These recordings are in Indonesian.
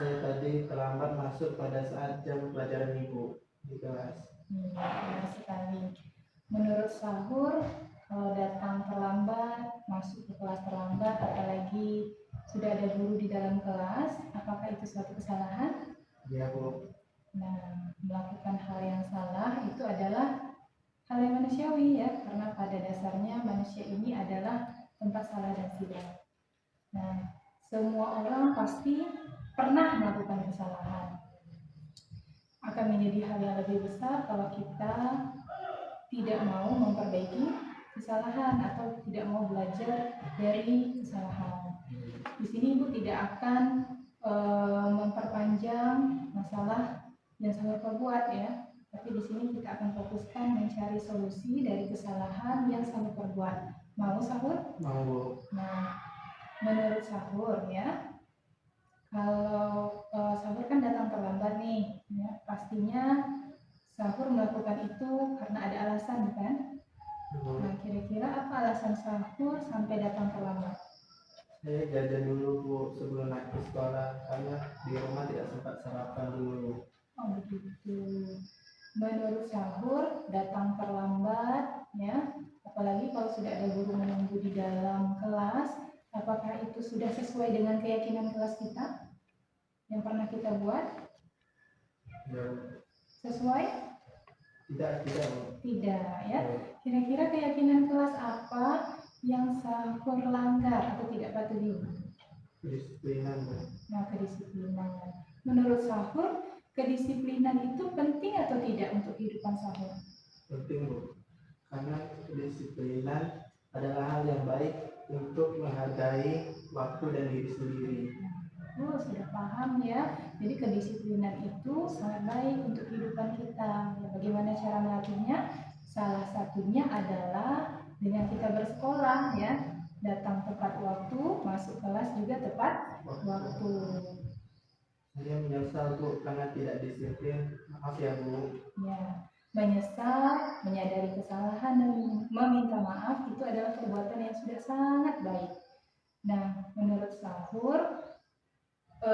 saya tadi terlambat masuk pada saat jam pelajaran ibu di kelas. Benar sekali. Menurut Sahur, kalau datang terlambat, masuk ke kelas terlambat, apalagi sudah ada guru di dalam kelas, apakah itu suatu kesalahan? Iya Bu. Nah, melakukan hal yang salah itu adalah hal yang manusiawi ya, karena pada dasarnya manusia ini adalah tempat salah dan silap. Nah, semua orang pasti pernah melakukan kesalahan. Akan menjadi hal yang lebih besar kalau kita tidak mau memperbaiki kesalahan atau tidak mau belajar dari kesalahan. Di sini Ibu tidak akan memperpanjang masalah yang Sahur perbuat ya, tapi di sini kita akan fokuskan mencari solusi dari kesalahan yang Sahur perbuat. Mau Sahur? Mau. Nah, menurut Sahur ya, kalau Sahur kan datang terlambat nih, ya, pastinya Sahur melakukan itu karena ada alasan kan? Nah, kira-kira apa alasan Sahur sampai datang terlambat? Saya jajan dulu Bu sebelum naik ke sekolah karena di rumah tidak sempat sarapan dulu. Oh begitu. Menurut Sahur datang terlambat ya, apalagi kalau sudah ada guru menunggu di dalam kelas, apakah itu sudah sesuai dengan keyakinan kelas kita yang pernah kita buat? Ya. Sesuai? Tidak Bu. Tidak ya. Kira-kira keyakinan kelas apa yang Sahur langgar atau tidak patuhi? Kedisiplinan Bu. Nah, kedisiplinan. Menurut Sahur, kedisiplinan itu penting atau tidak untuk kehidupan Sahur? Penting Bu. Karena kedisiplinan adalah hal yang baik untuk menghargai waktu dan diri sendiri. Oh, sudah paham ya. Jadi kedisiplinan itu sangat baik untuk kehidupan kita. Ya, bagaimana cara melatihnya? Salah satunya adalah dengan kita bersekolah ya. Datang tepat waktu, masuk kelas juga tepat waktu. Saya menyesal Bu karena tidak disiplin. Maaf ya Bu. Ya, menyesal, menyadari kesalahan dan meminta maaf itu adalah perbuatan yang sudah sangat baik. Nah, menurut Sahur,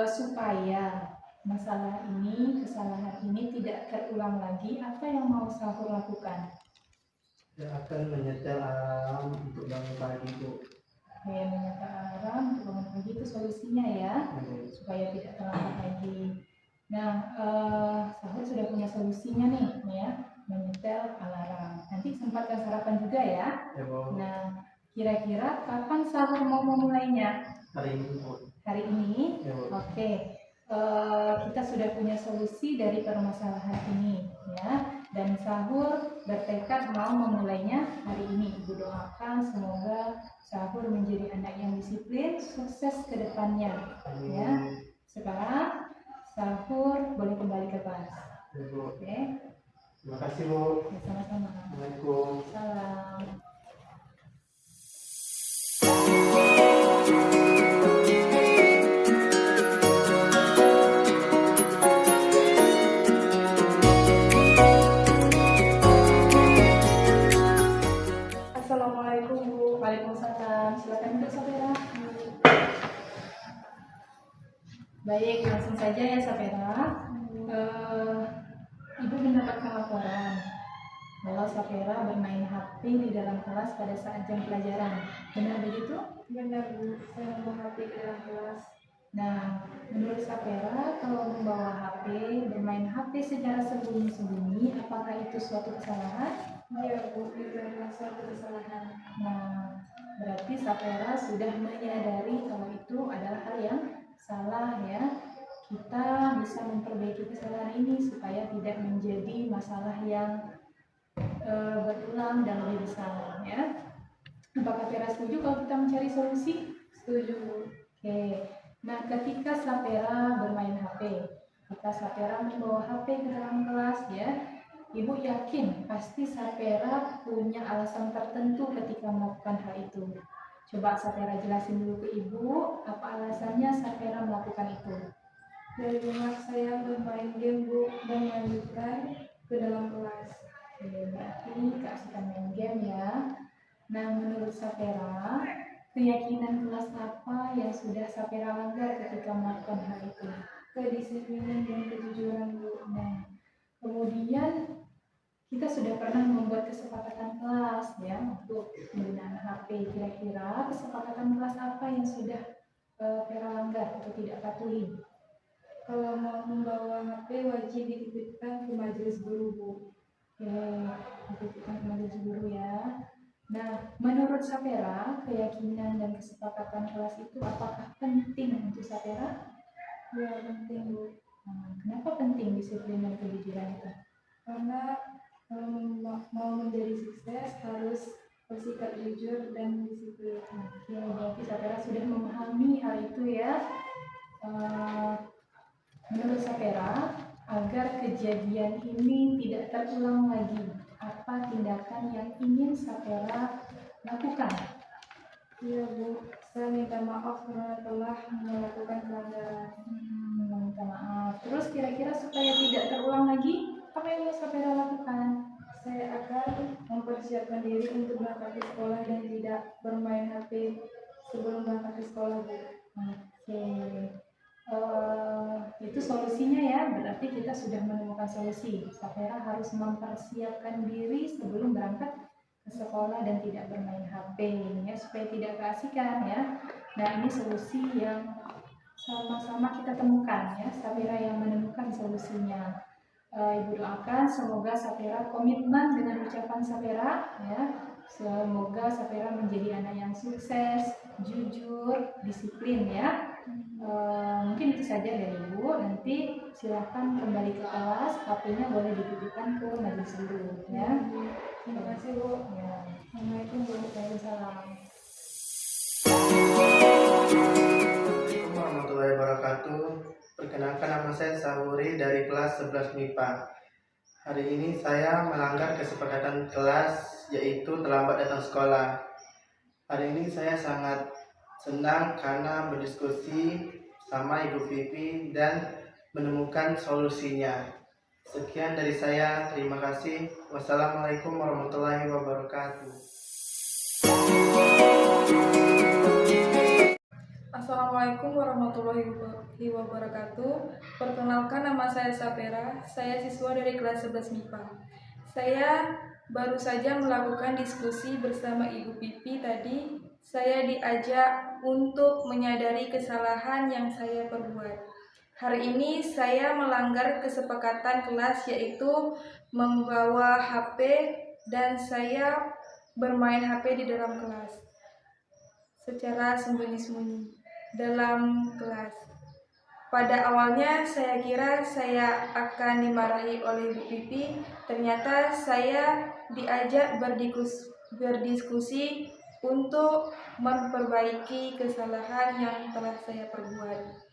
supaya masalah ini, kesalahan ini tidak terulang lagi, apa yang mau Sahur lakukan? Saya akan menyetel alarm untuk bangun pagi Bu. Menyetel alarm untuk bangun pagi itu solusinya ya, supaya tidak terlambat lagi. Nah, Sahur sudah punya solusinya nih ya, menyetel alarm. Nanti sempatkan sarapan juga ya. Nah, kira-kira kapan Sahur mau memulainya? Hari ini Bu. Hari ini? Oke. Kita sudah punya solusi dari permasalahan ini ya, dan Sahur bertekad mau memulainya hari ini. Ibu doakan semoga Sahur menjadi anak yang disiplin, sukses ke depannya ya. Sekarang Sahur boleh kembali ke kelas. Oke. Terima kasih Bu. Ya, sama-sama. Assalamualaikum. Salam. Assalamualaikum Bu. Waalaikumsalam. Silakan duduk Safira. Baik, langsung saja ya Safira. Ibu mendapatkan laporan kalau Safira bermain HP di dalam kelas pada saat jam pelajaran. Benar begitu? Benar Bu, saya membawa HP ke dalam kelas. Nah, menurut Safira kalau membawa HP, bermain HP secara sembunyi-sembunyi, apakah itu suatu kesalahan? Iya Bu, itu adalah suatu kesalahan. Nah, berarti Safira sudah menyadari kalau itu adalah hal yang salah ya. Kita bisa memperbaiki kesalahan ini supaya tidak menjadi masalah yang berulang dan lebih besar ya. Apakah Safira setuju kalau kita mencari solusi? Setuju Bu. Oke. Nah, ketika Safira bermain HP, ketika Safira membawa HP ke dalam kelas ya, Ibu yakin pasti Safira punya alasan tertentu ketika melakukan hal itu. Coba Safira jelasin dulu ke Ibu, apa alasannya Safira melakukan itu? Dari rumah saya bermain game Bu, dan melanjutkan ke dalam kelas. Oke, berarti keasikan main game ya. Nah, menurut Safira, keyakinan kelas apa yang sudah Safira langgar ketika melakukan hal itu? kedisiplinan dan kejujuran, Bu. Nah, kemudian kita sudah pernah membuat kesepakatan kelas ya untuk penggunaan HP. Kira-kira kesepakatan kelas apa yang sudah Vera langgar atau tidak patuhi? Kalau mau membawa HP wajib dititipkan ke majelis guru, Bu. Oke, dititipkan ke majelis guru ya. Nah, menurut Sapera, keyakinan dan kesepakatan kelas itu apakah penting untuk Sapera? Ya, penting, Bu. Nah, kenapa penting disiplin dan kejujuran itu? Karena mau menjadi sukses harus bersikap jujur dan disiplin. Oke, berarti Sapera sudah memahami hal itu ya. Menurut Sapera, agar kejadian ini tidak terulang lagi, apa tindakan yang ingin Sapera lakukan? Iya, Bu. Saya minta maaf karena telah melakukan pelanggaran. Minta maaf. Terus kira-kira supaya tidak terulang lagi, apa yang ingin Sapera lakukan? Saya akan mempersiapkan diri untuk berangkat ke sekolah dan tidak bermain HP sebelum berangkat ke sekolah, Bu. Oke. Itu solusinya ya, berarti kita sudah menemukan solusi. Sapera harus mempersiapkan diri sebelum berangkat ke sekolah dan tidak bermain HP ya, supaya tidak keasikan ya. Nah, ini solusi yang sama-sama kita temukan ya, Sapera yang menemukan solusinya. Ibu doakan semoga Sapera komitmen dengan ucapan Sapera ya. Semoga Sapera menjadi anak yang sukses, jujur, disiplin ya. Mungkin itu saja dari Ibu. Nanti silakan kembali ke kelas, HP-nya boleh dititipkan ke majelis guru ya. Terima kasih, Bu. Ya. Assalamualaikum Waalaikumsalam. Assalamualaikum warahmatullahi wabarakatuh. Perkenalkan, nama saya Sahuri dari kelas 11 MIPA. Hari ini saya melanggar kesepakatan kelas, yaitu terlambat datang sekolah. Hari ini saya sangat senang karena berdiskusi sama Ibu Vivi dan menemukan solusinya. Sekian dari saya, terima kasih. Wassalamualaikum warahmatullahi wabarakatuh. Assalamualaikum warahmatullahi wabarakatuh. Perkenalkan, nama saya Sapera. Saya siswa dari kelas 11 MIPA. Saya baru saja melakukan diskusi bersama Ibu Pipi tadi. Saya diajak untuk menyadari kesalahan yang saya perbuat. Hari ini saya melanggar kesepakatan kelas, yaitu membawa HP dan saya bermain HP di dalam kelas secara sembunyi-sembunyi dalam kelas. Pada awalnya saya kira saya akan dimarahi oleh Bu Pipi, ternyata saya diajak berdiskusi untuk memperbaiki kesalahan yang telah saya perbuat.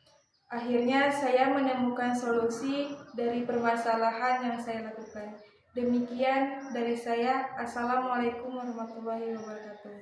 Akhirnya saya menemukan solusi dari permasalahan yang saya lakukan. Demikian dari saya. Assalamualaikum warahmatullahi wabarakatuh.